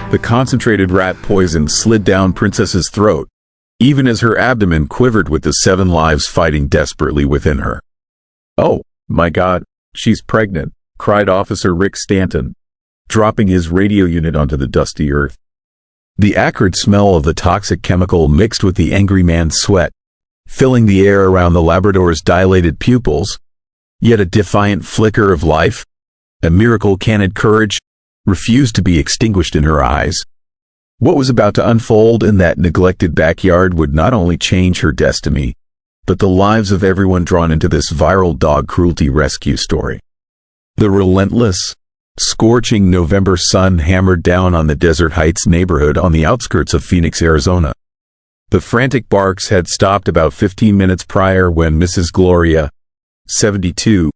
The concentrated rat poison slid down Princess's throat, even as her abdomen quivered with the 7 lives fighting desperately within her. "Oh, my God, she's pregnant," cried Officer Rick Stanton, dropping his radio unit onto the dusty earth. The acrid smell of the toxic chemical mixed with the angry man's sweat, filling the air around the Labrador's dilated pupils. Yet a defiant flicker of life, a miracle candid courage, refused to be extinguished in her eyes. What was about to unfold in that neglected backyard would not only change her destiny, but the lives of everyone drawn into this viral dog cruelty rescue story. The relentless, scorching November sun hammered down on the Desert Heights neighborhood on the outskirts of Phoenix, Arizona. The frantic barks had stopped about 15 minutes prior when Mrs. Gloria, 72,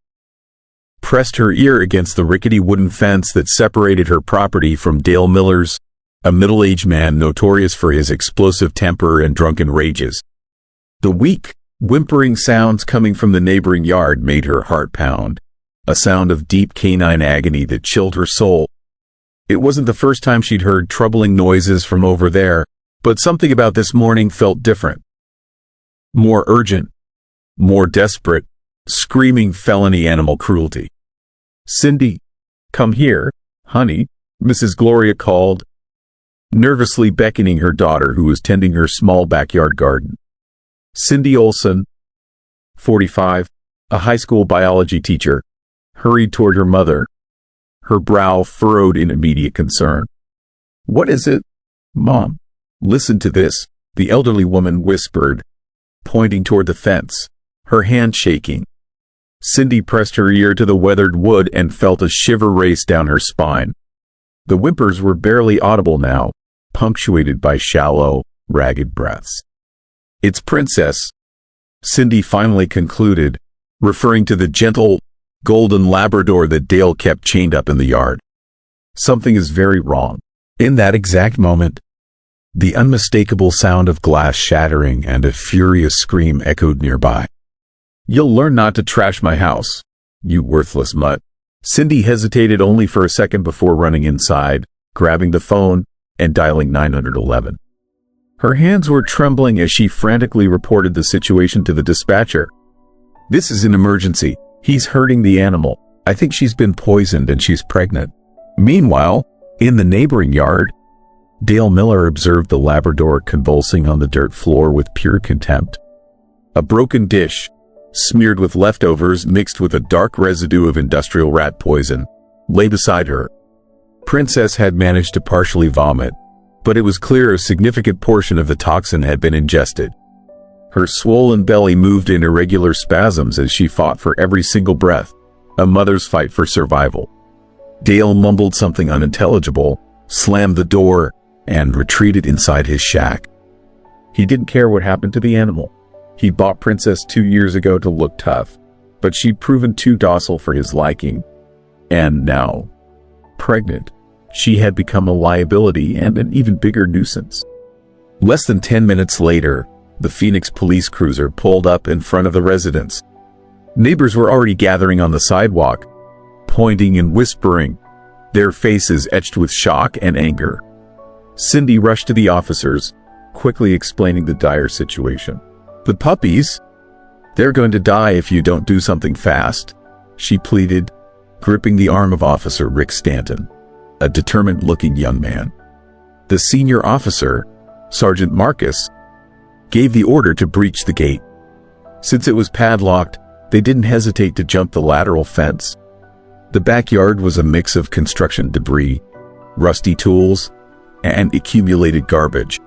pressed her ear against the rickety wooden fence that separated her property from Dale Miller's, a middle-aged man notorious for his explosive temper and drunken rages. The weak, whimpering sounds coming from the neighboring yard made her heart pound, a sound of deep canine agony that chilled her soul. It wasn't the first time she'd heard troubling noises from over there, but something about this morning felt different. More urgent, more desperate, screaming felony animal cruelty. "Cindy, come here, honey," Mrs. Gloria called, nervously beckoning her daughter who was tending her small backyard garden. Cindy Olson, 45, a high school biology teacher, hurried toward her mother, her brow furrowed in immediate concern. "What is it, Mom?" "Listen to this," the elderly woman whispered, pointing toward the fence, her hand shaking. Cindy pressed her ear to the weathered wood and felt a shiver race down her spine. The whimpers were barely audible now, punctuated by shallow, ragged breaths. "It's Princess," Cindy finally concluded, referring to the gentle, golden Labrador that Dale kept chained up in the yard. "Something is very wrong." In that exact moment, the unmistakable sound of glass shattering and a furious scream echoed nearby. "You'll learn not to trash my house, you worthless mutt." Cindy hesitated only for a second before running inside, grabbing the phone, and dialing 911. Her hands were trembling as she frantically reported the situation to the dispatcher. "This is an emergency. He's hurting the animal. I think she's been poisoned and she's pregnant." Meanwhile, in the neighboring yard, Dale Miller observed the Labrador convulsing on the dirt floor with pure contempt. A broken dish, smeared with leftovers mixed with a dark residue of industrial rat poison, lay beside her. Princess had managed to partially vomit, but it was clear a significant portion of the toxin had been ingested. Her swollen belly moved in irregular spasms as she fought for every single breath, a mother's fight for survival. Dale mumbled something unintelligible, slammed the door, and retreated inside his shack. He didn't care what happened to the animal. He bought Princess 2 years ago to look tough, but she'd proven too docile for his liking. And now, pregnant, she had become a liability and an even bigger nuisance. Less than 10 minutes later, the Phoenix police cruiser pulled up in front of the residence. Neighbors were already gathering on the sidewalk, pointing and whispering, their faces etched with shock and anger. Cindy rushed to the officers, quickly explaining the dire situation. "The puppies? They're going to die if you don't do something fast," she pleaded, gripping the arm of Officer Rick Stanton, a determined-looking young man. The senior officer, Sergeant Marcus, gave the order to breach the gate. Since it was padlocked, they didn't hesitate to jump the lateral fence. The backyard was a mix of construction debris, rusty tools, and accumulated garbage.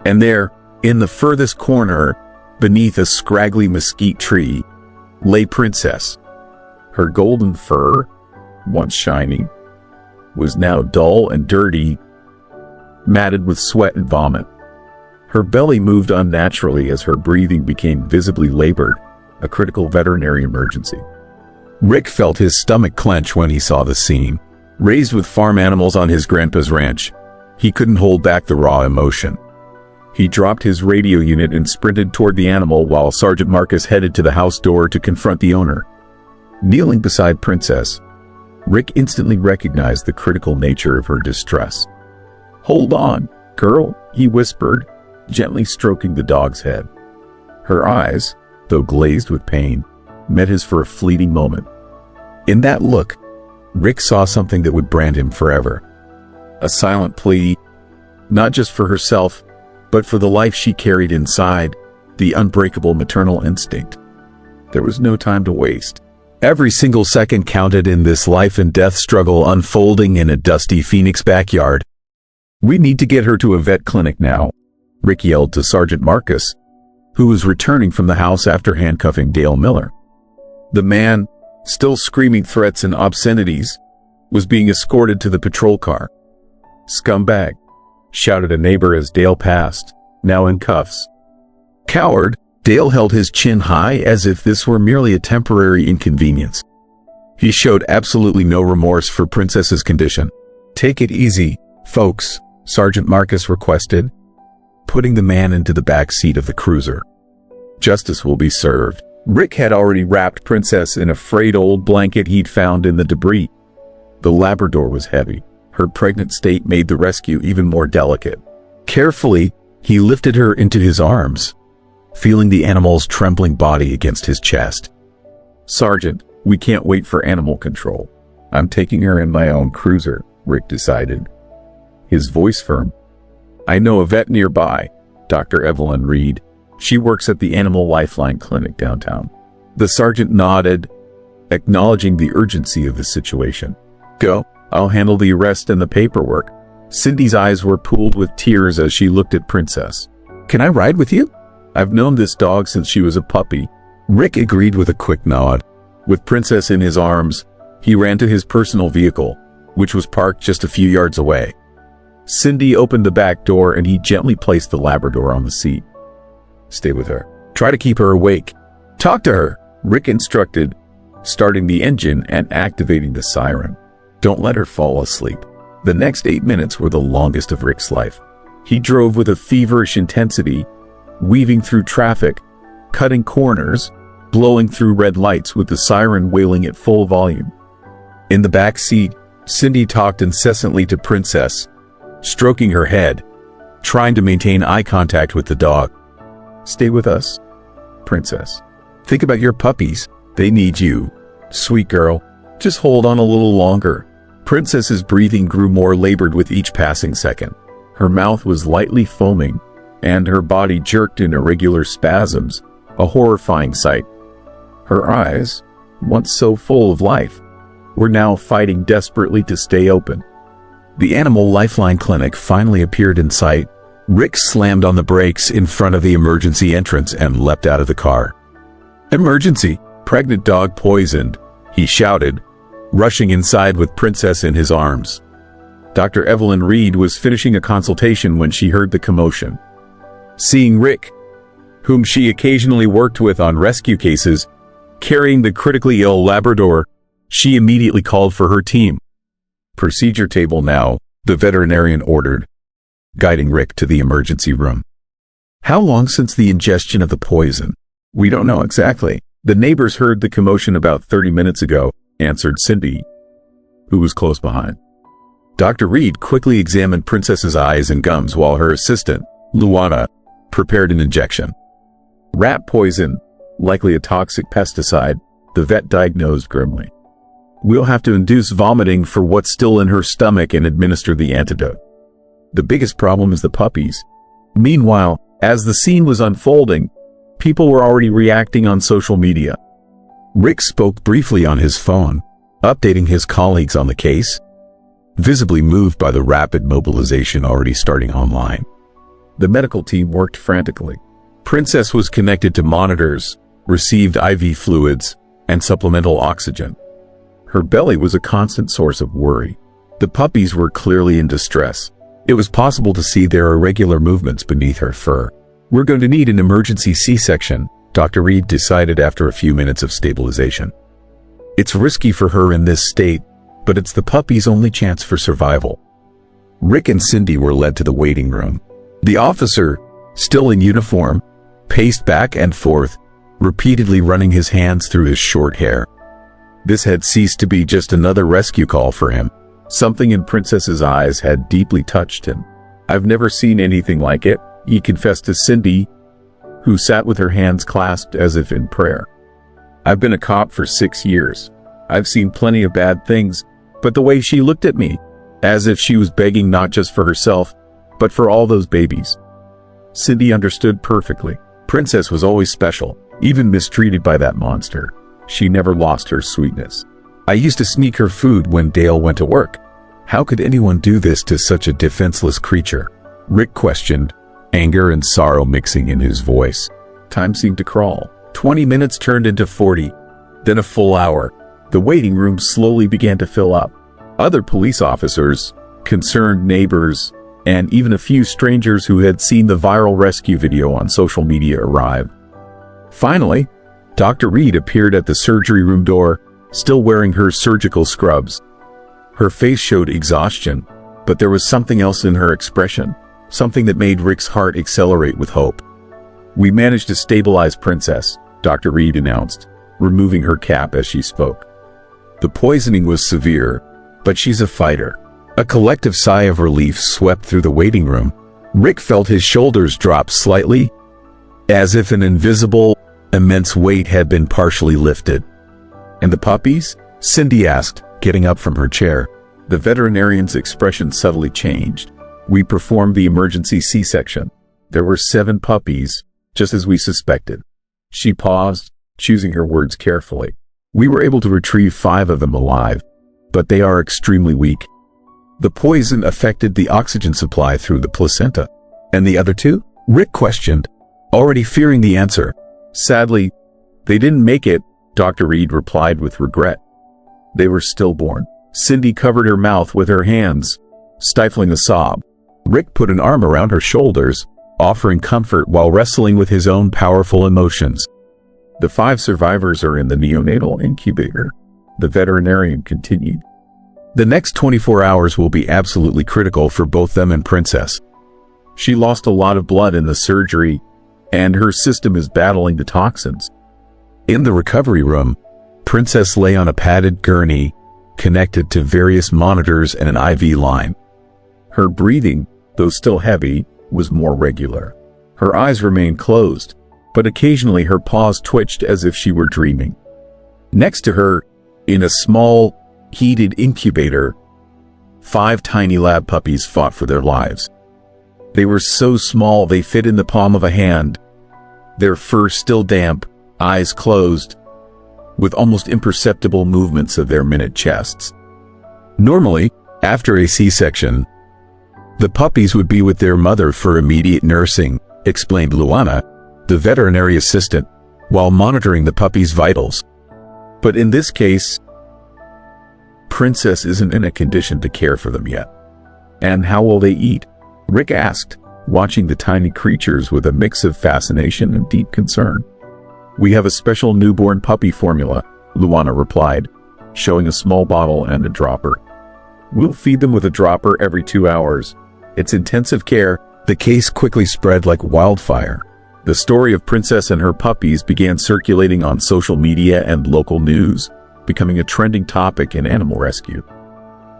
And there, in the furthest corner, beneath a scraggly mesquite tree, lay Princess. Her golden fur, once shining, was now dull and dirty, matted with sweat and vomit. Her belly moved unnaturally as her breathing became visibly labored, a critical veterinary emergency. Rick felt his stomach clench when he saw the scene. Raised with farm animals on his grandpa's ranch, he couldn't hold back the raw emotion. He dropped his radio unit and sprinted toward the animal while Sergeant Marcus headed to the house door to confront the owner. Kneeling beside Princess, Rick instantly recognized the critical nature of her distress. "Hold on, girl," he whispered, gently stroking the dog's head. Her eyes, though glazed with pain, met his for a fleeting moment. In that look, Rick saw something that would brand him forever. A silent plea, not just for herself, but for the life she carried inside, the unbreakable maternal instinct. There was no time to waste. Every single second counted in this life and death struggle unfolding in a dusty Phoenix backyard. "We need to get her to a vet clinic now," Rick yelled to Sergeant Marcus, who was returning from the house after handcuffing Dale Miller. The man, still screaming threats and obscenities, was being escorted to the patrol car. "Scumbag," shouted a neighbor as Dale passed, now in cuffs. "Coward," Dale held his chin high as if this were merely a temporary inconvenience. He showed absolutely no remorse for Princess's condition. "Take it easy, folks," Sergeant Marcus requested, putting the man into the back seat of the cruiser. "Justice will be served." Rick had already wrapped Princess in a frayed old blanket he'd found in the debris. The Labrador was heavy. Her pregnant state made the rescue even more delicate. Carefully, he lifted her into his arms, feeling the animal's trembling body against his chest. "Sergeant, we can't wait for animal control. I'm taking her in my own cruiser," Rick decided, his voice firm. "I know a vet nearby, Dr. Evelyn Reed. She works at the Animal Lifeline Clinic downtown." The sergeant nodded, acknowledging the urgency of the situation. "Go, I'll handle the arrest and the paperwork." Cindy's eyes were pooled with tears as she looked at Princess. "Can I ride with you? I've known this dog since she was a puppy." Rick agreed with a quick nod. With Princess in his arms, he ran to his personal vehicle, which was parked just a few yards away. Cindy opened the back door and he gently placed the Labrador on the seat. "Stay with her. Try to keep her awake. Talk to her," Rick instructed, starting the engine and activating the siren. "Don't let her fall asleep." The next 8 minutes were the longest of Rick's life. He drove with a feverish intensity, weaving through traffic, cutting corners, blowing through red lights with the siren wailing at full volume. In the back seat, Cindy talked incessantly to Princess, stroking her head, trying to maintain eye contact with the dog. "Stay with us, Princess. Think about your puppies. They need you. Sweet girl, just hold on a little longer." Princess's breathing grew more labored with each passing second. Her mouth was lightly foaming, and her body jerked in irregular spasms, a horrifying sight. Her eyes, once so full of life, were now fighting desperately to stay open. The Animal Lifeline Clinic finally appeared in sight. Rick slammed on the brakes in front of the emergency entrance and leapt out of the car. "Emergency! Pregnant dog poisoned," he shouted, rushing inside with Princess in his arms. Dr. Evelyn Reed was finishing a consultation when she heard the commotion. Seeing Rick, whom she occasionally worked with on rescue cases, carrying the critically ill Labrador, she immediately called for her team. "Procedure table now," the veterinarian ordered, guiding Rick to the emergency room. "How long since the ingestion of the poison?" "We don't know exactly. The neighbors heard the commotion about 30 minutes ago," answered Cindy, who was close behind. Dr. Reed quickly examined Princess's eyes and gums while her assistant, Luana, prepared an injection. "Rat poison, likely a toxic pesticide," the vet diagnosed grimly. "We'll have to induce vomiting for what's still in her stomach and administer the antidote. The biggest problem is the puppies." Meanwhile, as the scene was unfolding, people were already reacting on social media. Rick spoke briefly on his phone, updating his colleagues on the case, visibly moved by the rapid mobilization already starting online. The medical team worked frantically. Princess was connected to monitors, received IV fluids, and supplemental oxygen. Her belly was a constant source of worry. The puppies were clearly in distress. It was possible to see their irregular movements beneath her fur. "We're going to need an emergency C-section," Dr. Reed decided after a few minutes of stabilization. "It's risky for her in this state, but it's the puppy's only chance for survival." Rick and Cindy were led to the waiting room. The officer, still in uniform, paced back and forth, repeatedly running his hands through his short hair. This had ceased to be just another rescue call for him. Something in Princess's eyes had deeply touched him. I've never seen anything like it, he confessed to Cindy, who sat with her hands clasped as if in prayer. I've been a cop for 6 years. I've seen plenty of bad things, but the way she looked at me, as if she was begging not just for herself, but for all those babies. Cindy understood perfectly. Princess was always special, even mistreated by that monster. She never lost her sweetness. I used to sneak her food when Dale went to work. How could anyone do this to such a defenseless creature? Rick questioned, anger and sorrow mixing in his voice. Time seemed to crawl. 20 minutes turned into 40, then a full hour. The waiting room slowly began to fill up. Other police officers, concerned neighbors, and even a few strangers who had seen the viral rescue video on social media arrived. Finally, Dr. Reed appeared at the surgery room door, still wearing her surgical scrubs. Her face showed exhaustion, but there was something else in her expression, something that made Rick's heart accelerate with hope. We managed to stabilize Princess, Dr. Reed announced, removing her cap as she spoke. The poisoning was severe, but she's a fighter. A collective sigh of relief swept through the waiting room. Rick felt his shoulders drop slightly, as if an invisible, immense weight had been partially lifted. And the puppies? Cindy asked, getting up from her chair. The veterinarian's expression subtly changed. We performed the emergency C-section. There were 7 puppies, just as we suspected. She paused, choosing her words carefully. We were able to retrieve 5 of them alive, but they are extremely weak. The poison affected the oxygen supply through the placenta. And the other 2? Rick questioned, already fearing the answer. Sadly, they didn't make it, Dr. Reed replied with regret. They were stillborn. Cindy covered her mouth with her hands, stifling a sob. Rick put an arm around her shoulders, offering comfort while wrestling with his own powerful emotions. The 5 survivors are in the neonatal incubator, the veterinarian continued. The next 24 hours will be absolutely critical for both them and Princess. She lost a lot of blood in the surgery, and her system is battling the toxins. In the recovery room, Princess lay on a padded gurney, connected to various monitors and an IV line. Her breathing, though still heavy, was more regular. Her eyes remained closed, but occasionally her paws twitched as if she were dreaming. Next to her, in a small, heated incubator, 5 tiny lab puppies fought for their lives. They were so small they fit in the palm of a hand, their fur still damp, eyes closed, with almost imperceptible movements of their minute chests. Normally, after a C-section, the puppies would be with their mother for immediate nursing, explained Luana, the veterinary assistant, while monitoring the puppies' vitals. But in this case, Princess isn't in a condition to care for them yet. And how will they eat? Rick asked, watching the tiny creatures with a mix of fascination and deep concern. We have a special newborn puppy formula, Luana replied, showing a small bottle and a dropper. We'll feed them with a dropper every 2 hours. It's intensive care. The case quickly spread like wildfire. The story of Princess and her puppies began circulating on social media and local news, becoming a trending topic in animal rescue.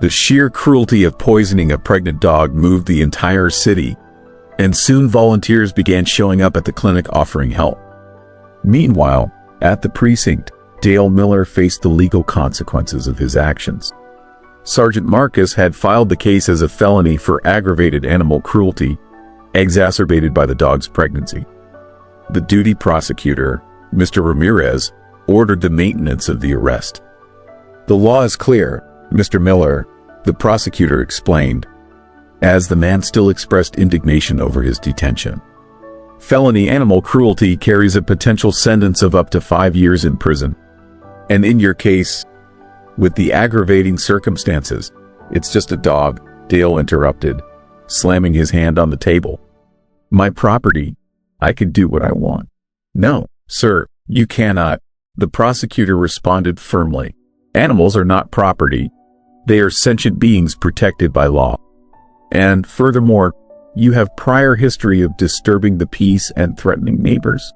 The sheer cruelty of poisoning a pregnant dog moved the entire city, and soon volunteers began showing up at the clinic offering help. Meanwhile, at the precinct, Dale Miller faced the legal consequences of his actions. Sergeant Marcus had filed the case as a felony for aggravated animal cruelty, exacerbated by the dog's pregnancy. The duty prosecutor, Mr. Ramirez, ordered the maintenance of the arrest. The law is clear, Mr. Miller, the prosecutor explained, as the man still expressed indignation over his detention. Felony animal cruelty carries a potential sentence of up to 5 years in prison. And in your case, with the aggravating circumstances, it's just a dog, Dale interrupted, slamming his hand on the table. My property. I can do what I want. No, sir, you cannot, the prosecutor responded firmly. Animals are not property. They are sentient beings protected by law. And furthermore, you have prior history of disturbing the peace and threatening neighbors.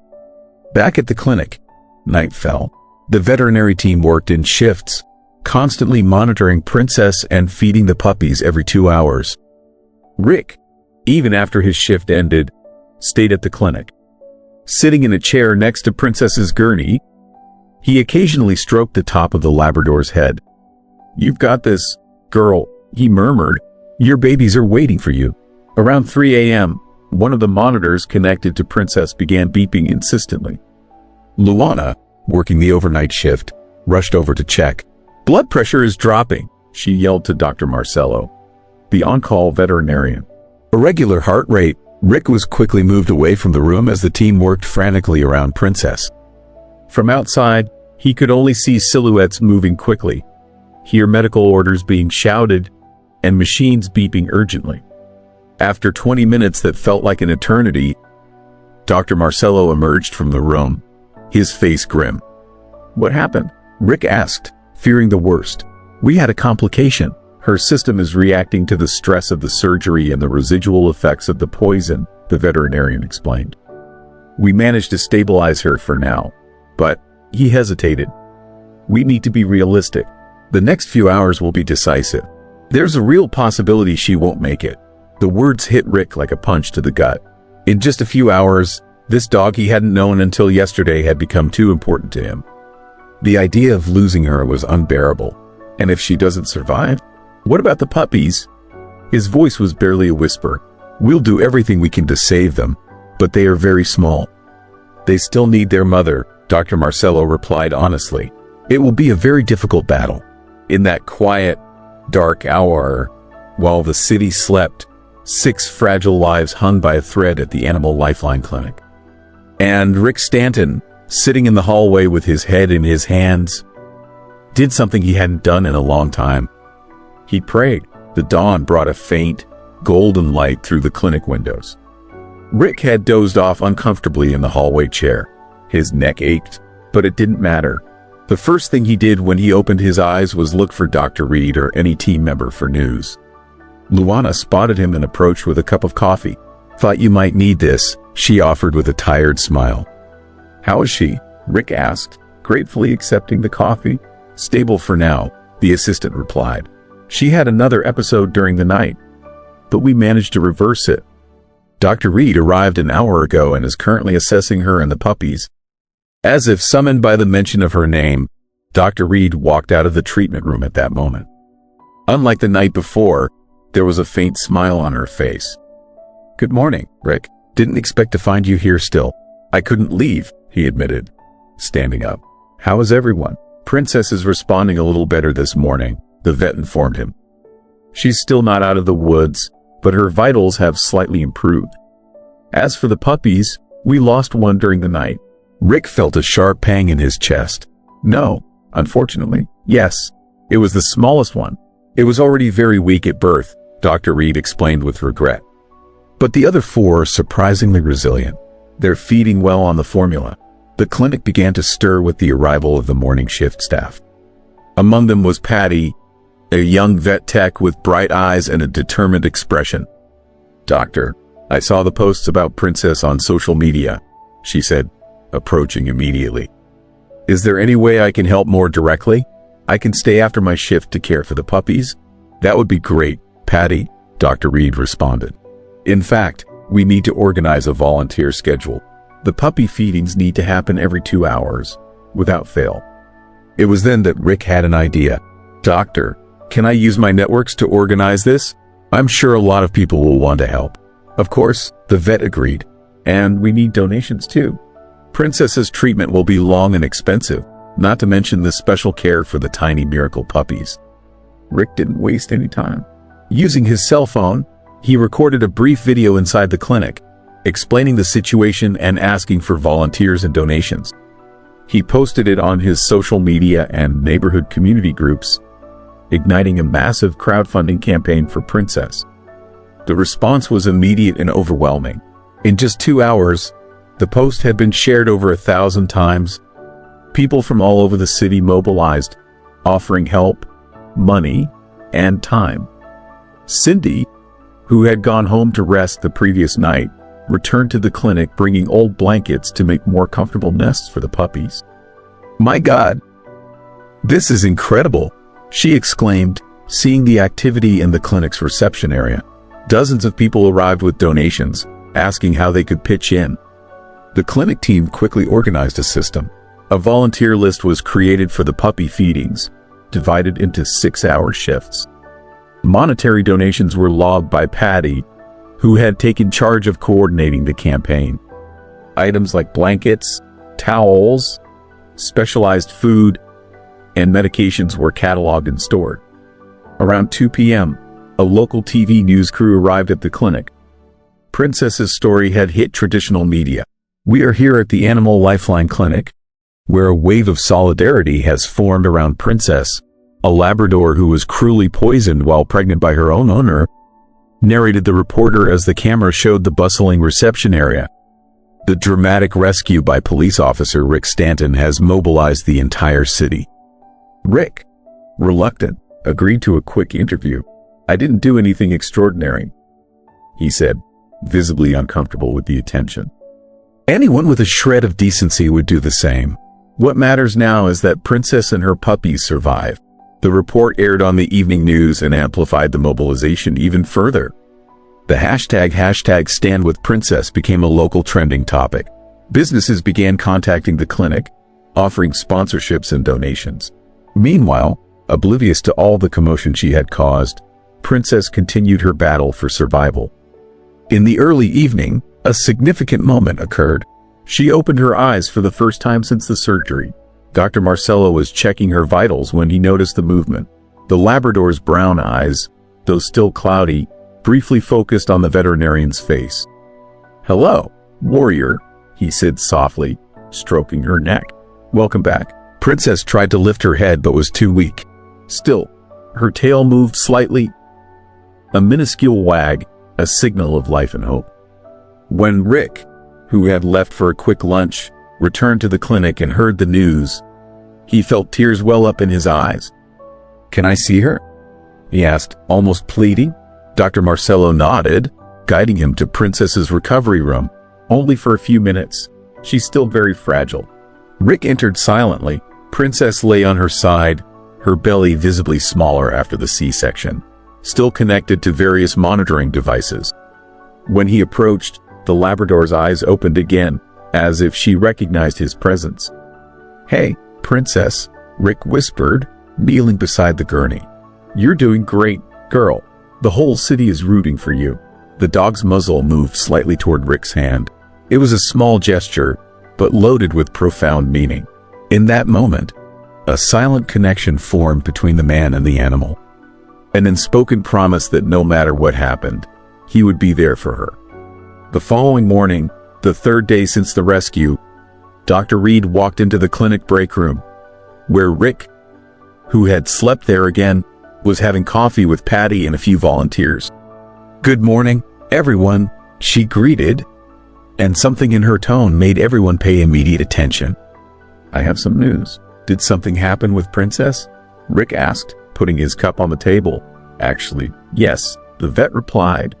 Back at the clinic, night fell. The veterinary team worked in shifts, constantly monitoring Princess and feeding the puppies every 2 hours. Rick, even after his shift ended, stayed at the clinic. Sitting in a chair next to Princess's gurney, he occasionally stroked the top of the Labrador's head. "You've got this, girl," he murmured. "Your babies are waiting for you." Around 3 a.m., one of the monitors connected to Princess began beeping insistently. Luana, working the overnight shift, rushed over to check. "Blood pressure is dropping," she yelled to Dr. Marcello, the on-call veterinarian. Irregular heart rate. Rick was quickly moved away from the room as the team worked frantically around Princess. From outside, he could only see silhouettes moving quickly, hear medical orders being shouted, and machines beeping urgently. After 20 minutes that felt like an eternity, Dr. Marcello emerged from the room, his face grim. "What happened?" Rick asked, fearing the worst. "We had a complication. Her system is reacting to the stress of the surgery and the residual effects of the poison," the veterinarian explained. "We managed to stabilize her for now, but," he hesitated, "we need to be realistic. The next few hours will be decisive. There's a real possibility she won't make it." The words hit Rick like a punch to the gut. In just a few hours, this dog he hadn't known until yesterday had become too important to him. The idea of losing her was unbearable. And if she doesn't survive? What about the puppies? His voice was barely a whisper. "We'll do everything we can to save them, but they are very small. They still need their mother," Dr. Marcello replied honestly. "It will be a very difficult battle." In that quiet, dark hour, while the city slept, 6 fragile lives hung by a thread at the Animal Lifeline Clinic. And Rick Stanton, sitting in the hallway with his head in his hands, did something he hadn't done in a long time. He prayed. The dawn brought a faint, golden light through the clinic windows. Rick had dozed off uncomfortably in the hallway chair. His neck ached, but it didn't matter. The first thing he did when he opened his eyes was look for Dr. Reed or any team member for news. Luana spotted him and approached with a cup of coffee. "Thought you might need this," she offered with a tired smile. "How is she?" Rick asked, gratefully accepting the coffee. "Stable for now," the assistant replied. "She had another episode during the night, but we managed to reverse it. Dr. Reed arrived an hour ago and is currently assessing her and the puppies." As if summoned by the mention of her name, Dr. Reed walked out of the treatment room at that moment. Unlike the night before, there was a faint smile on her face. "Good morning, Rick. Didn't expect to find you here still." "I couldn't leave," he admitted, standing up. "How is everyone?" "Princess is responding a little better this morning," the vet informed him. "She's still not out of the woods, but her vitals have slightly improved. As for the puppies, we lost one during the night." Rick felt a sharp pang in his chest. "No, unfortunately. Yes, it was the smallest one. It was already very weak at birth," Dr. Reed explained with regret. "But the other 4 are surprisingly resilient. They're feeding well on the formula." The clinic began to stir with the arrival of the morning shift staff. Among them was Patty, a young vet tech with bright eyes and a determined expression. "Doctor, I saw the posts about Princess on social media," she said, approaching immediately. "Is there any way I can help more directly? I can stay after my shift to care for the puppies." "That would be great, Patty," Dr. Reed responded. "In fact, we need to organize a volunteer schedule. The puppy feedings need to happen every 2 hours, without fail." It was then that Rick had an idea. "Doctor, can I use my networks to organize this? I'm sure a lot of people will want to help." "Of course," the vet agreed. "And we need donations too. Princess's treatment will be long and expensive, not to mention the special care for the tiny miracle puppies." Rick didn't waste any time. Using his cell phone, he recorded a brief video inside the clinic, explaining the situation and asking for volunteers and donations. He posted it on his social media and neighborhood community groups, igniting a massive crowdfunding campaign for Princess. The response was immediate and overwhelming. In just 2 hours, the post had been shared over 1,000 times. People from all over the city mobilized, offering help, money, and time. Cindy, who had gone home to rest the previous night, returned to the clinic bringing old blankets to make more comfortable nests for the puppies. "My God, this is incredible," she exclaimed, seeing the activity in the clinic's reception area. Dozens of people arrived with donations, asking how they could pitch in. The clinic team quickly organized a system. A volunteer list was created for the puppy feedings, divided into 6-hour shifts. Monetary donations were logged by Patty, who had taken charge of coordinating the campaign. Items like blankets, towels, specialized food, and medications were cataloged and stored. Around 2 p.m., a local TV news crew arrived at the clinic. Princess's story had hit traditional media. "We are here at the Animal Lifeline Clinic, where a wave of solidarity has formed around Princess, a Labrador who was cruelly poisoned while pregnant by her own owner," narrated the reporter as the camera showed the bustling reception area. The dramatic rescue by police officer Rick Stanton has mobilized the entire city. Rick, reluctant, agreed to a quick interview. "I didn't do anything extraordinary," he said, visibly uncomfortable with the attention. Anyone with a shred of decency would do the same. What matters now is that Princess and her puppies survive. The report aired on the evening news and amplified the mobilization even further. The hashtag Stand With Princess became a local trending topic. Businesses began contacting the clinic, offering sponsorships and donations. Meanwhile, oblivious to all the commotion she had caused, Princess continued her battle for survival. In the early evening, a significant moment occurred. She opened her eyes for the first time since the surgery. Dr. Marcello was checking her vitals when he noticed the movement. The Labrador's brown eyes, though still cloudy, briefly focused on the veterinarian's face. "Hello, warrior," he said softly, stroking her neck. "Welcome back." Princess tried to lift her head but was too weak. Still, her tail moved slightly, a minuscule wag, a signal of life and hope. When Rick, who had left for a quick lunch, returned to the clinic and heard the news, he felt tears well up in his eyes. "Can I see her?" he asked, almost pleading. Dr. Marcello nodded, guiding him to Princess's recovery room. "Only for a few minutes. She's still very fragile." Rick entered silently. Princess lay on her side, her belly visibly smaller after the C-section, still connected to various monitoring devices. When he approached, the Labrador's eyes opened again, as if she recognized his presence. "Hey, Princess," Rick whispered, kneeling beside the gurney. "You're doing great, girl. The whole city is rooting for you." The dog's muzzle moved slightly toward Rick's hand. It was a small gesture, but loaded with profound meaning. In that moment, a silent connection formed between the man and the animal. An unspoken promise that no matter what happened, he would be there for her. The following morning, the third day since the rescue, Dr. Reed walked into the clinic break room, where Rick, who had slept there again, was having coffee with Patty and a few volunteers. "Good morning, everyone," she greeted, and something in her tone made everyone pay immediate attention. "I have some news. Did something happen with Princess?" Rick asked, putting his cup on the table. "Actually, yes," the vet replied,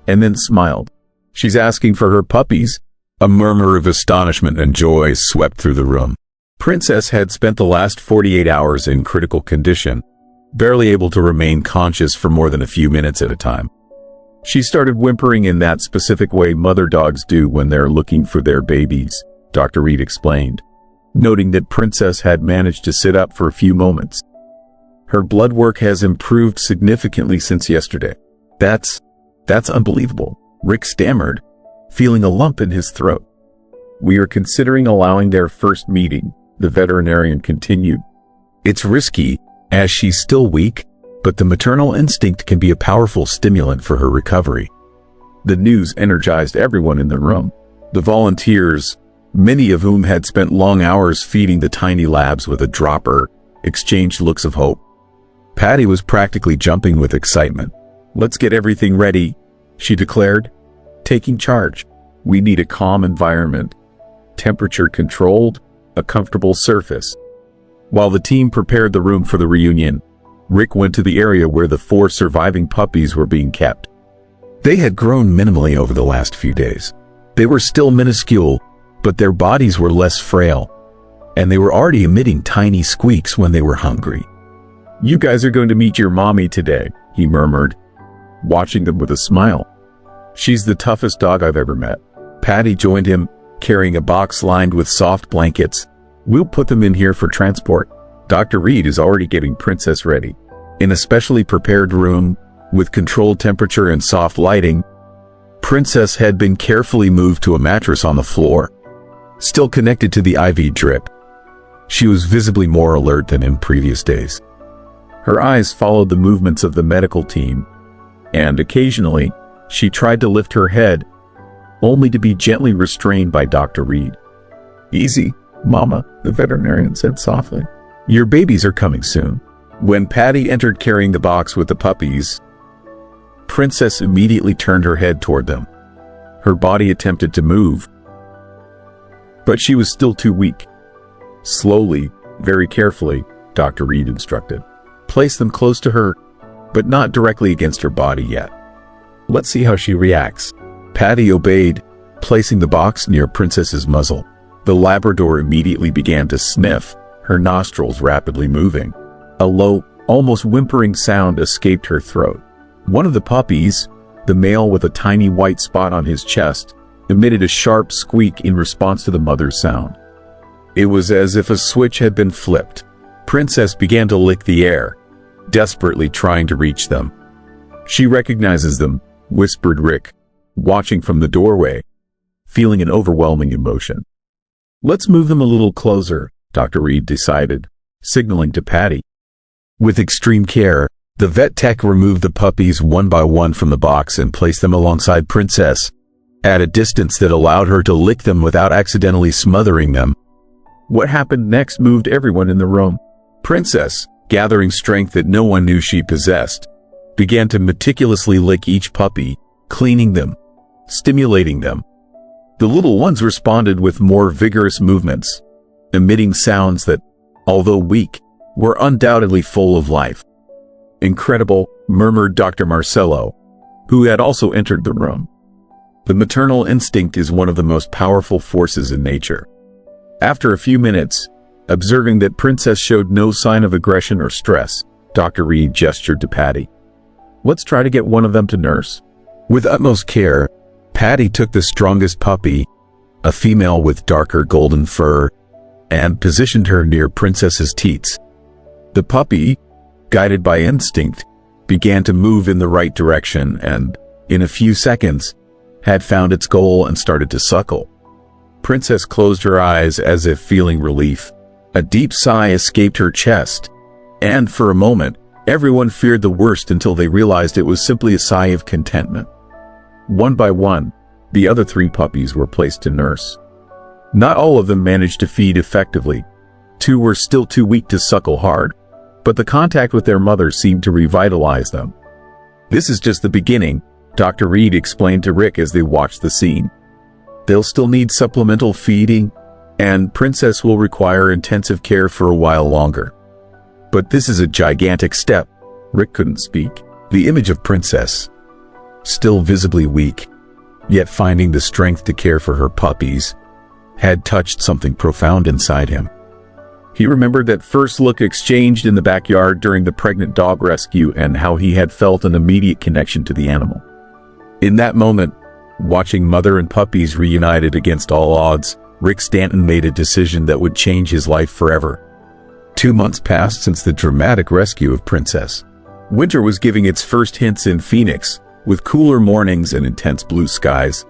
and then smiled. "She's asking for her puppies." A murmur of astonishment and joy swept through the room. Princess had spent the last 48 hours in critical condition, barely able to remain conscious for more than a few minutes at a time. She started whimpering in that specific way mother dogs do when they're looking for their babies, Dr. Reed explained, noting that Princess had managed to sit up for a few moments. "Her blood work has improved significantly since yesterday." That's unbelievable," Rick stammered, feeling a lump in his throat. "We are considering allowing their first meeting," the veterinarian continued. "It's risky, as she's still weak, but the maternal instinct can be a powerful stimulant for her recovery." The news energized everyone in the room. The volunteers, many of whom had spent long hours feeding the tiny labs with a dropper, exchanged looks of hope. Patty was practically jumping with excitement. "Let's get everything ready," she declared, taking charge. "We need a calm environment, temperature controlled, a comfortable surface." While the team prepared the room for the reunion, Rick went to the area where the 4 surviving puppies were being kept. They had grown minimally over the last few days. They were still minuscule, but their bodies were less frail, and they were already emitting tiny squeaks when they were hungry. "You guys are going to meet your mommy today," he murmured, watching them with a smile. "She's the toughest dog I've ever met." Patty joined him, carrying a box lined with soft blankets. "We'll put them in here for transport." Dr. Reed is already getting Princess ready. In a specially prepared room, with controlled temperature and soft lighting, Princess had been carefully moved to a mattress on the floor, still connected to the IV drip. She was visibly more alert than in previous days. Her eyes followed the movements of the medical team, and occasionally, she tried to lift her head, only to be gently restrained by Dr. Reed. "Easy, Mama," the veterinarian said softly. "Your babies are coming soon." When Patty entered carrying the box with the puppies, Princess immediately turned her head toward them. Her body attempted to move, but she was still too weak. "Slowly, very carefully," Dr. Reed instructed. "Place them close to her, but not directly against her body yet. Let's see how she reacts." Patty obeyed, placing the box near Princess's muzzle. The Labrador immediately began to sniff, her nostrils rapidly moving. A low, almost whimpering sound escaped her throat. One of the puppies, the male with a tiny white spot on his chest, emitted a sharp squeak in response to the mother's sound. It was as if a switch had been flipped. Princess began to lick the air, desperately trying to reach them. "She recognizes them," whispered Rick, watching from the doorway, feeling an overwhelming emotion. "Let's move them a little closer," Dr. Reed decided, signaling to Patty. With extreme care, the vet tech removed the puppies one by one from the box and placed them alongside Princess, at a distance that allowed her to lick them without accidentally smothering them. What happened next moved everyone in the room. Princess, gathering strength that no one knew she possessed, began to meticulously lick each puppy, cleaning them, stimulating them. The little ones responded with more vigorous movements, emitting sounds that, although weak, were undoubtedly full of life. "Incredible," murmured Dr. Marcello, who had also entered the room. "The maternal instinct is one of the most powerful forces in nature." After a few minutes, observing that Princess showed no sign of aggression or stress, Dr. Reed gestured to Patty. "Let's try to get one of them to nurse." With utmost care, Patty took the strongest puppy, a female with darker golden fur, and positioned her near Princess's teats. The puppy, guided by instinct, began to move in the right direction and, in a few seconds, had found its goal and started to suckle. Princess closed her eyes as if feeling relief. A deep sigh escaped her chest, and for a moment, everyone feared the worst until they realized it was simply a sigh of contentment. One by one, the other 3 puppies were placed to nurse. Not all of them managed to feed effectively. 2 were still too weak to suckle hard, but the contact with their mother seemed to revitalize them. "This is just the beginning," Dr. Reed explained to Rick as they watched the scene. "They'll still need supplemental feeding, and Princess will require intensive care for a while longer. But this is a gigantic step." Rick couldn't speak. The image of Princess, still visibly weak, yet finding the strength to care for her puppies, had touched something profound inside him. He remembered that first look exchanged in the backyard during the pregnant dog rescue and how he had felt an immediate connection to the animal. In that moment, watching mother and puppies reunited against all odds, Rick Stanton made a decision that would change his life forever. 2 months passed since the dramatic rescue of Princess. Winter was giving its first hints in Phoenix, with cooler mornings and intense blue skies.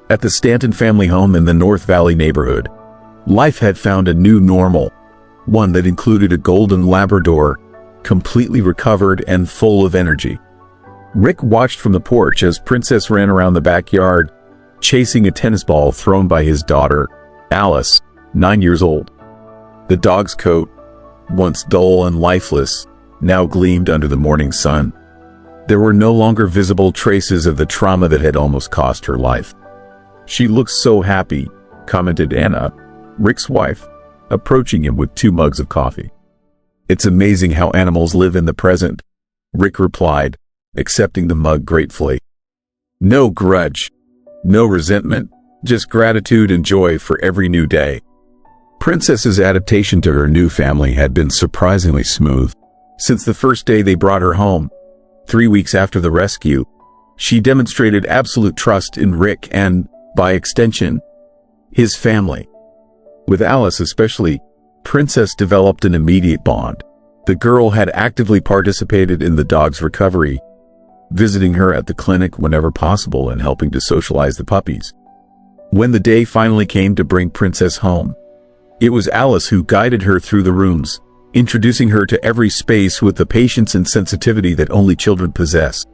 At the Stanton family home in the North Valley neighborhood, life had found a new normal, one that included a golden Labrador, completely recovered and full of energy. Rick watched from the porch as Princess ran around the backyard, chasing a tennis ball thrown by his daughter, Alice, 9 years old. The dog's coat, once dull and lifeless, now gleamed under the morning sun. There were no longer visible traces of the trauma that had almost cost her life. "She looks so happy," commented Anna, Rick's wife, approaching him with 2 mugs of coffee. "It's amazing how animals live in the present," Rick replied, accepting the mug gratefully. "No grudge, no resentment, just gratitude and joy for every new day." Princess's adaptation to her new family had been surprisingly smooth. Since the first day they brought her home, 3 weeks after the rescue, she demonstrated absolute trust in Rick and, by extension, his family. With Alice especially, Princess developed an immediate bond. The girl had actively participated in the dog's recovery, visiting her at the clinic whenever possible and helping to socialize the puppies. When the day finally came to bring Princess home, it was Alice who guided her through the rooms, introducing her to every space with the patience and sensitivity that only children possess.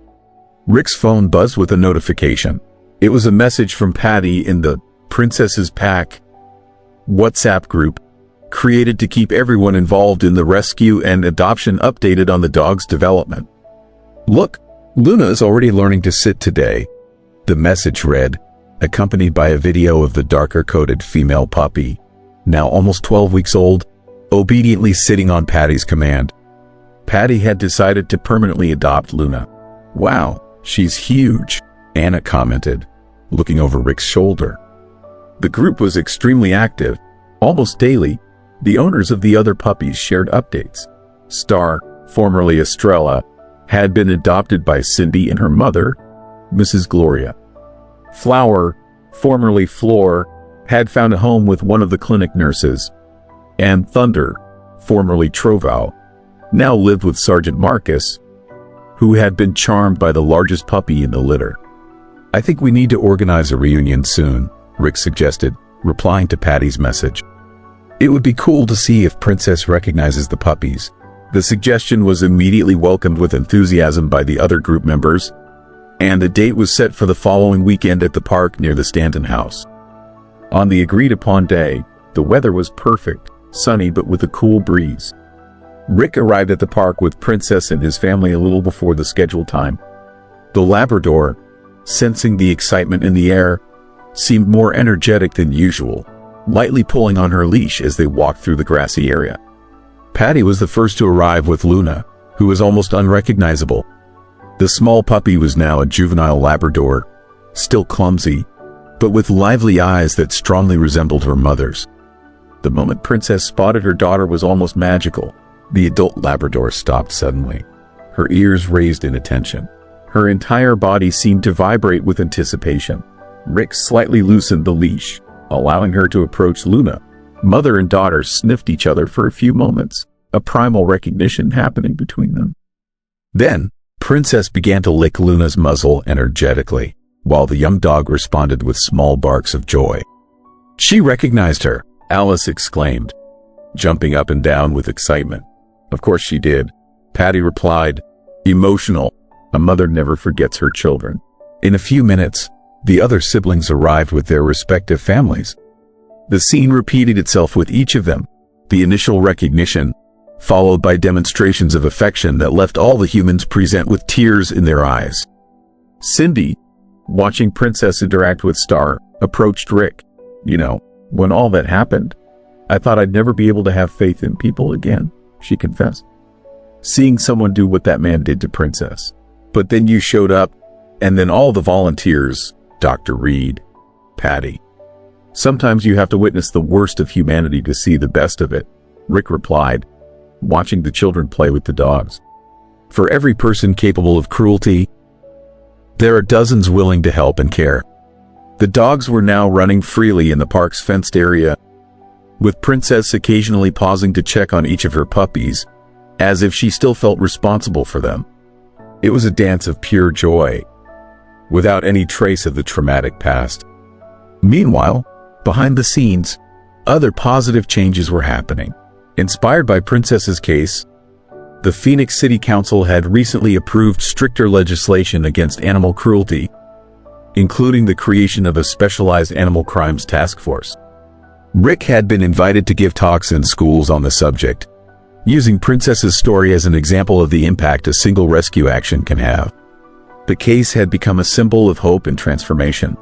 Rick's phone buzzed with a notification. It was a message from Patty in the Princess's Pack WhatsApp group, created to keep everyone involved in the rescue and adoption updated on the dog's development. "Look, Luna is already learning to sit today," the message read, accompanied by a video of the darker-coated female puppy, now almost 12 weeks old, obediently sitting on Patty's command. Patty had decided to permanently adopt Luna. "Wow, she's huge," Anna commented, looking over Rick's shoulder. The group was extremely active. Almost daily, the owners of the other puppies shared updates. Star, formerly Estrella, had been adopted by Cindy and her mother, Mrs. Gloria. Flower, formerly Floor, had found a home with one of the clinic nurses, and Thunder, formerly Troval, now lived with Sergeant Marcus, who had been charmed by the largest puppy in the litter. "I think we need to organize a reunion soon," Rick suggested, replying to Patty's message. "It would be cool to see if Princess recognizes the puppies." The suggestion was immediately welcomed with enthusiasm by the other group members, and the date was set for the following weekend at the park near the Stanton house. On the agreed-upon day, the weather was perfect, sunny but with a cool breeze. Rick arrived at the park with Princess and his family a little before the scheduled time. The Labrador, sensing the excitement in the air, seemed more energetic than usual, lightly pulling on her leash as they walked through the grassy area. Patty was the first to arrive with Luna, who was almost unrecognizable. The small puppy was now a juvenile Labrador, still clumsy, but with lively eyes that strongly resembled her mother's. The moment Princess spotted her daughter was almost magical. The adult Labrador stopped suddenly, her ears raised in attention. Her entire body seemed to vibrate with anticipation. Rick slightly loosened the leash, allowing her to approach Luna. Mother and daughter sniffed each other for a few moments, a primal recognition happening between them. Then, Princess began to lick Luna's muzzle energetically, while the young dog responded with small barks of joy. "She recognized her," Alice exclaimed, jumping up and down with excitement. "Of course she did," Patty replied, emotional. A mother never forgets her children. In a few minutes, the other siblings arrived with their respective families. The scene repeated itself with each of them, the initial recognition, followed by demonstrations of affection that left all the humans present with tears in their eyes. Cindy, watching Princess interact with Star, approached Rick. "You know, when all that happened, I thought I'd never be able to have faith in people again," she confessed. "Seeing someone do what that man did to Princess. But then you showed up, and then all the volunteers, Dr. Reed, Patty. Sometimes you have to witness the worst of humanity to see the best of it," Rick replied, watching the children play with the dogs. "For every person capable of cruelty, there are dozens willing to help and care." The dogs were now running freely in the park's fenced area, with Princess occasionally pausing to check on each of her puppies, as if she still felt responsible for them. It was a dance of pure joy, without any trace of the traumatic past. Meanwhile, behind the scenes, other positive changes were happening. Inspired by Princess's case, the Phoenix City Council had recently approved stricter legislation against animal cruelty, including the creation of a specialized animal crimes task force. Rick had been invited to give talks in schools on the subject, using Princess's story as an example of the impact a single rescue action can have. The case had become a symbol of hope and transformation.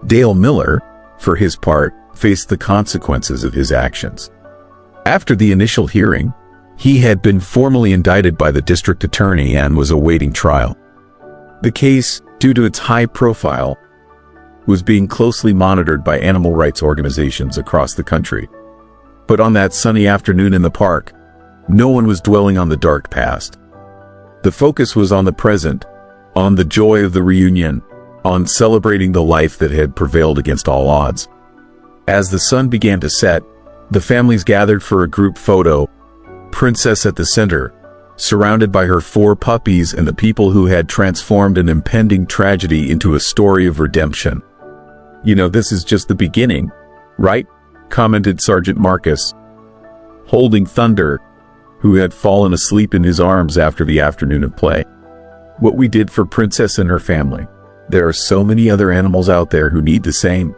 Dale Miller, for his part, faced the consequences of his actions. After the initial hearing, he had been formally indicted by the district attorney and was awaiting trial. The case, due to its high profile, was being closely monitored by animal rights organizations across the country. But on that sunny afternoon in the park, no one was dwelling on the dark past. The focus was on the present, on the joy of the reunion, on celebrating the life that had prevailed against all odds. As the sun began to set, the families gathered for a group photo, Princess at the center, surrounded by her 4 puppies and the people who had transformed an impending tragedy into a story of redemption. "You know, this is just the beginning, right?" commented Sergeant Marcus, holding Thunder, who had fallen asleep in his arms after the afternoon of play. "What we did for Princess and her family. There are so many other animals out there who need the same."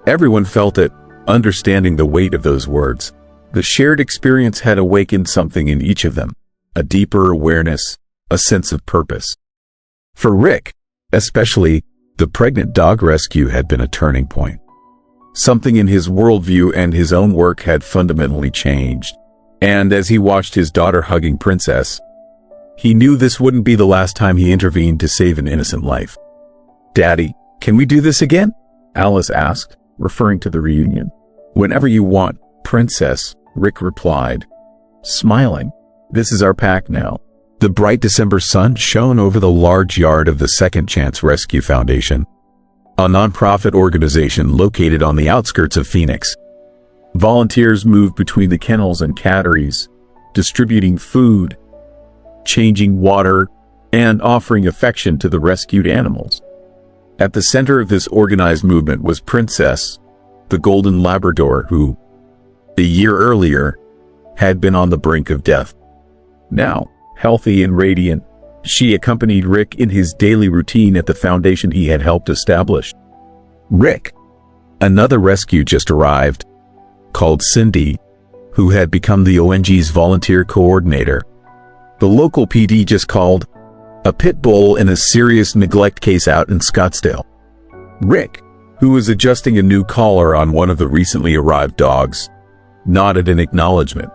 Everyone felt it, understanding the weight of those words. The shared experience had awakened something in each of them, a deeper awareness, a sense of purpose. For Rick, especially, the pregnant dog rescue had been a turning point. Something in his worldview and his own work had fundamentally changed. And as he watched his daughter hugging Princess, he knew this wouldn't be the last time he intervened to save an innocent life. "Daddy, can we do this again?" Alice asked, referring to the reunion. "Whenever you want, Princess," Rick replied, smiling. "This is our pact now." The bright December sun shone over the large yard of the Second Chance Rescue Foundation, a nonprofit organization located on the outskirts of Phoenix. Volunteers moved between the kennels and catteries, distributing food, changing water, and offering affection to the rescued animals. At the center of this organized movement was Princess, the golden Labrador who, a year earlier, had been on the brink of death. Now, healthy and radiant, she accompanied Rick in his daily routine at the foundation he had helped establish. Rick, another rescue just arrived, called Cindy, who had become the ONG's volunteer coordinator. The local PD just called a pit bull in a serious neglect case out in Scottsdale. Rick, who was adjusting a new collar on one of the recently arrived dogs, nodded in acknowledgement.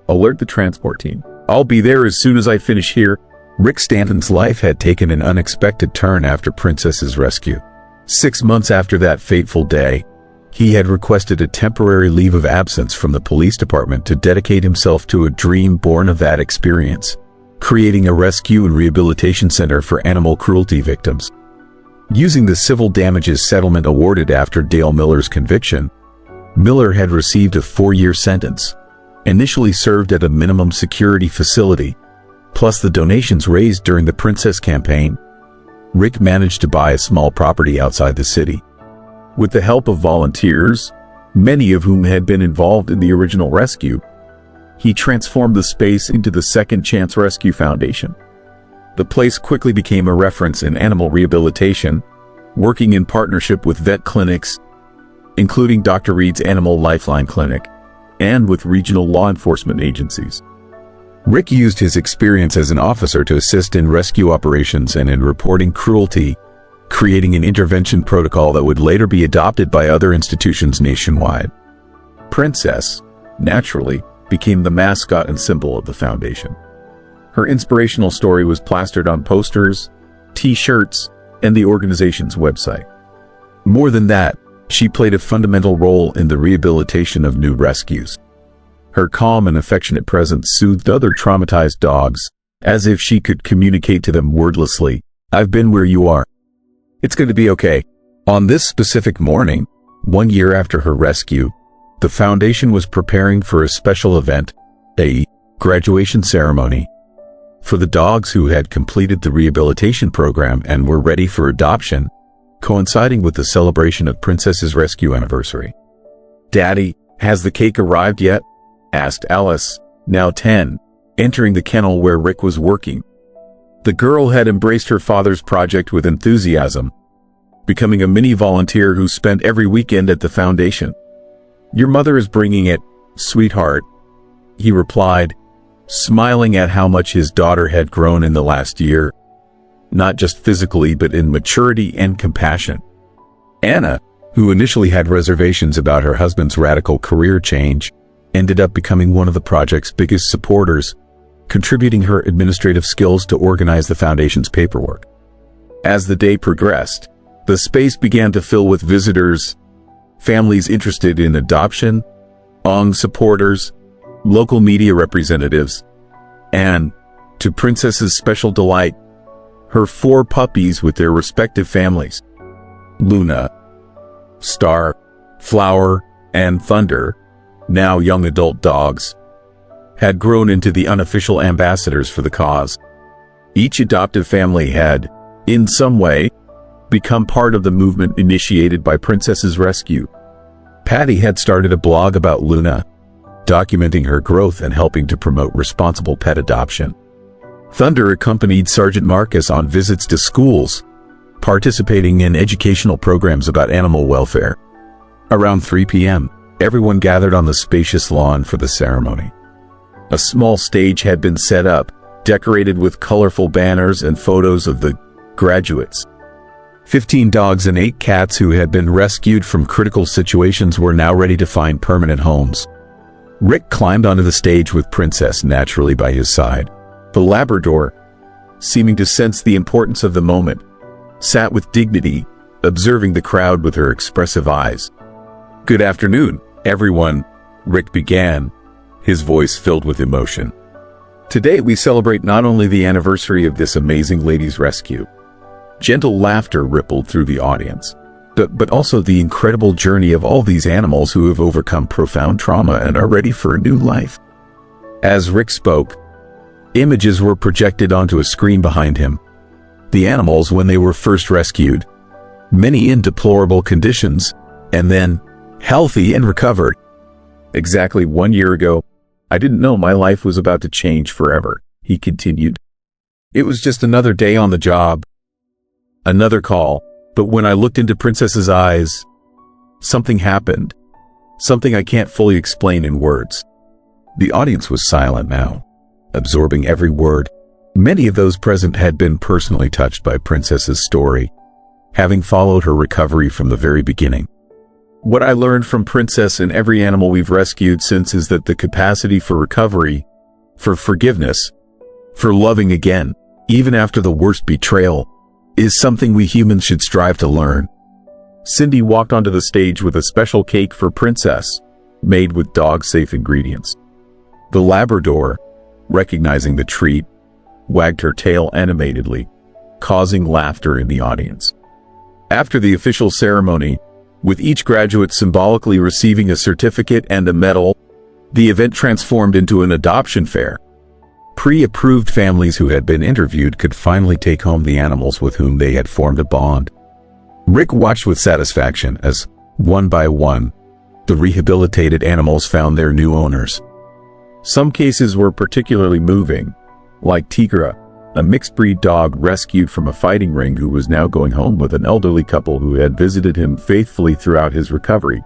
"Alert the transport team. I'll be there as soon as I finish here." Rick Stanton's life had taken an unexpected turn after Princess's rescue. 6 months after that fateful day, he had requested a temporary leave of absence from the police department to dedicate himself to a dream born of that experience, creating a rescue and rehabilitation center for animal cruelty victims. Using the civil damages settlement awarded after Dale Miller's conviction, Miller had received a 4-year sentence, initially served at a minimum security facility, plus the donations raised during the Princess campaign. Rick managed to buy a small property outside the city. With the help of volunteers, many of whom had been involved in the original rescue, he transformed the space into the Second Chance Rescue Foundation. The place quickly became a reference in animal rehabilitation, working in partnership with vet clinics, including Dr. Reed's Animal Lifeline Clinic, and with regional law enforcement agencies. Rick used his experience as an officer to assist in rescue operations and in reporting cruelty, creating an intervention protocol that would later be adopted by other institutions nationwide. Princess, naturally, became the mascot and symbol of the foundation. Her inspirational story was plastered on posters, T-shirts, and the organization's website. More than that, she played a fundamental role in the rehabilitation of new rescues. Her calm and affectionate presence soothed other traumatized dogs, as if she could communicate to them wordlessly, "I've been where you are. It's going to be okay." On this specific morning, 1 year after her rescue, the foundation was preparing for a special event, a graduation ceremony, for the dogs who had completed the rehabilitation program and were ready for adoption, coinciding with the celebration of Princess's rescue anniversary. "Daddy, has the cake arrived yet?" asked Alice, now 10, entering the kennel where Rick was working. The girl had embraced her father's project with enthusiasm, becoming a mini volunteer who spent every weekend at the foundation. "Your mother is bringing it, sweetheart," he replied, smiling at how much his daughter had grown in the last year, not just physically but in maturity and compassion. Anna, who initially had reservations about her husband's radical career change, ended up becoming one of the project's biggest supporters, contributing her administrative skills to organize the foundation's paperwork. As the day progressed, the space began to fill with visitors, families interested in adoption, ONG supporters, local media representatives, and, To Princess's special delight, her 4 puppies with their respective families, Luna, Star, Flower, and Thunder, now young adult dogs, had grown into the unofficial ambassadors for the cause. Each adoptive family had, in some way, become part of the movement initiated by Princess's rescue. Patty had started a blog about Luna, documenting her growth and helping to promote responsible pet adoption. Thunder accompanied Sergeant Marcus on visits to schools, participating in educational programs about animal welfare. Around 3 p.m., everyone gathered on the spacious lawn for the ceremony. A small stage had been set up, decorated with colorful banners and photos of the graduates. 15 dogs and 8 cats who had been rescued from critical situations were now ready to find permanent homes. Rick climbed onto the stage with Princess naturally by his side. The Labrador, seeming to sense the importance of the moment, sat with dignity, observing the crowd with her expressive eyes. "Good afternoon, everyone," Rick began, his voice filled with emotion. "Today we celebrate not only the anniversary of this amazing lady's rescue." Gentle laughter rippled through the audience, but also the incredible journey of all these animals who have overcome profound trauma and are ready for a new life. As Rick spoke, images were projected onto a screen behind him. The animals when they were first rescued, many in deplorable conditions, and then healthy and recovered. "Exactly 1 year ago, I didn't know my life was about to change forever," he continued. "It was just another day on the job, another call, but when I looked into Princess's eyes, something happened, something I can't fully explain in words." The audience was silent now, absorbing every word. Many of those present had been personally touched by Princess's story, having followed her recovery from the very beginning. "What I learned from Princess and every animal we've rescued since is that the capacity for recovery, for forgiveness, for loving again, even after the worst betrayal, is something we humans should strive to learn." Cindy walked onto the stage with a special cake for Princess, made with dog-safe ingredients. The Labrador, recognizing the treat, wagged her tail animatedly, causing laughter in the audience. After the official ceremony, with each graduate symbolically receiving a certificate and a medal, the event transformed into an adoption fair. Pre-approved families who had been interviewed could finally take home the animals with whom they had formed a bond. Rick watched with satisfaction as, one by one, the rehabilitated animals found their new owners. Some cases were particularly moving, like Tigra, a mixed-breed dog rescued from a fighting ring who was now going home with an elderly couple who had visited him faithfully throughout his recovery.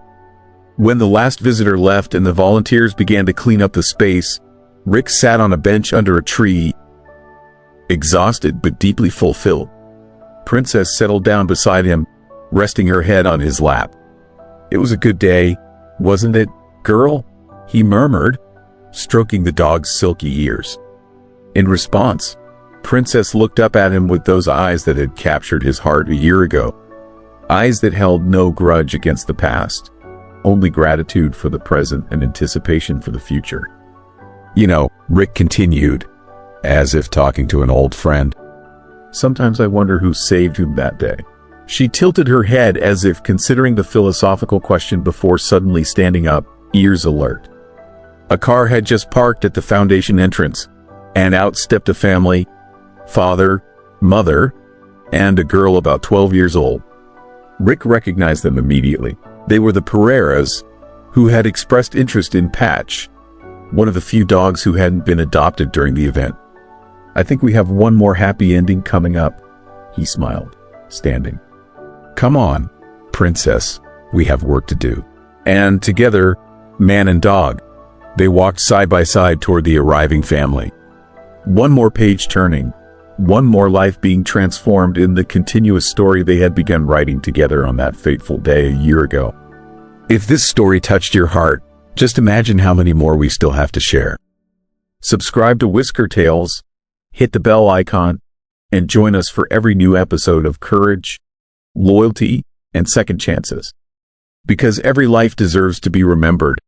When the last visitor left and the volunteers began to clean up the space, Rick sat on a bench under a tree, exhausted but deeply fulfilled. Princess settled down beside him, resting her head on his lap. "It was a good day, wasn't it, girl?" he murmured, stroking the dog's silky ears. In response, Princess looked up at him with those eyes that had captured his heart a year ago. Eyes that held no grudge against the past, only gratitude for the present and anticipation for the future. "You know," Rick continued, as if talking to an old friend, "sometimes I wonder who saved whom that day." She tilted her head as if considering the philosophical question before suddenly standing up, ears alert. A car had just parked at the foundation entrance, and out stepped a family, father, mother, and a girl about 12 years old. Rick recognized them immediately. They were the Pereiras, who had expressed interest in Patch, one of the few dogs who hadn't been adopted during the event. "I think we have one more happy ending coming up," he smiled, standing. "Come on, Princess, we have work to do." And together, man and dog, they walked side by side toward the arriving family. One more page turning, one more life being transformed in the continuous story they had begun writing together on that fateful day a year ago. If this story touched your heart, just imagine how many more we still have to share. Subscribe to Whisker Tales, hit the bell icon, and join us for every new episode of Courage, Loyalty, and Second Chances. Because every life deserves to be remembered.